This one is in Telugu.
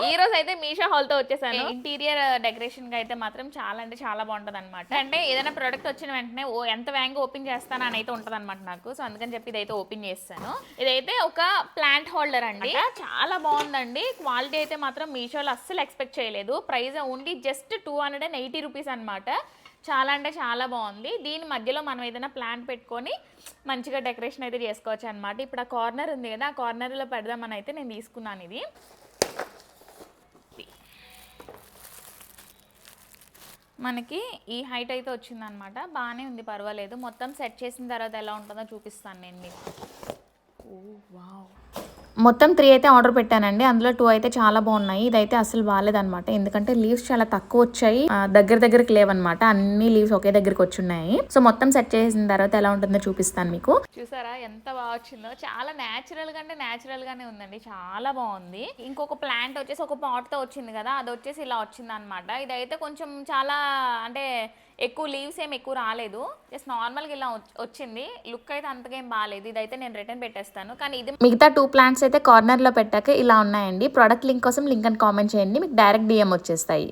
ఈ రోజు అయితే మీషో హాల్ తో వచ్చేసాను. ఇంటీరియర్ డెకరేషన్ కి అయితే మాత్రం చాలా అంటే చాలా బాగుంటది అనమాట. అంటే ఏదైనా ప్రోడక్ట్ వచ్చిన వెంటనే ఎంత వేగంగా ఓపెన్ చేస్తాను అని అయితే ఉంటది అనమాట నాకు. సో అందుకని చెప్పి ఇదైతే ఓపెన్ చేస్తాను. ఇదైతే ఒక ప్లాంట్ హోల్డర్ అండి, చాలా బాగుందండి. క్వాలిటీ అయితే మాత్రం మీషోలో అస్సలు ఎక్స్పెక్ట్ చేయలేదు. ప్రైస్ ఓన్లీ జస్ట్ 280 రూపీస్ అనమాట. చాలా అంటే చాలా బాగుంది. దీని మధ్యలో మనం ఏదైనా ప్లాంట్ పెట్టుకొని మంచిగా డెకరేషన్ అయితే చేసుకోవచ్చు అనమాట. ఇప్పుడు ఆ కార్నర్ ఉంది కదా, ఆ కార్నర్లో పెడదామని అయితే నేను తీసుకున్నాను. ఇది మనకి ఈ హైట్ అయితే వచ్చిందనమాట. బాగానే ఉంది, పర్వాలేదు. మొత్తం సెట్ చేసిన తర్వాత ఎలా ఉంటుందో చూపిస్తాను నేను మీకు. వావ్, మొత్తం 3 అయితే ఆర్డర్ పెట్టానండి. అందులో 2 అయితే చాలా బాగున్నాయి. ఇదైతే అసలు బాగాలేదనమాట, ఎందుకంటే లీవ్స్ చాలా తక్కువ వచ్చాయి, దగ్గరికి లేవన్నమాట. అన్ని లీవ్స్ ఒకే దగ్గరికి వచ్చున్నాయి. సో మొత్తం సెట్ చేసిన తర్వాత ఎలా ఉంటుందో చూపిస్తాను మీకు. చూసారా ఎంత బాగా వచ్చిందో. చాలా న్యాచురల్ గా అంటే న్యాచురల్ గానే ఉందండి, చాలా బాగుంది. ఇంకొక ప్లాంట్ వచ్చేసి ఒక పాట్ తో వచ్చింది కదా, అది వచ్చేసి ఇలా వచ్చింది అనమాట. ఇదైతే కొంచెం చాలా అంటే ఎక్కువ లీవ్స్ ఏం ఎక్కువ రాలేదు, జస్ట్ నార్మల్గా ఇలా వచ్చింది. లుక్ అయితే అంతగా ఏం బాగాలేదు. ఇదైతే నేను రిటర్న్ పెట్టేస్తాను. కానీ ఇది మిగతా 2 ప్లాంట్స్ అయితే కార్నర్లో పెట్టాక ఇలా ఉన్నాయండి. ప్రోడక్ట్ లింక్ కోసం లింక్ అని కామెంట్ చేయండి, మీకు డైరెక్ట్ DM వచ్చేస్తాయి.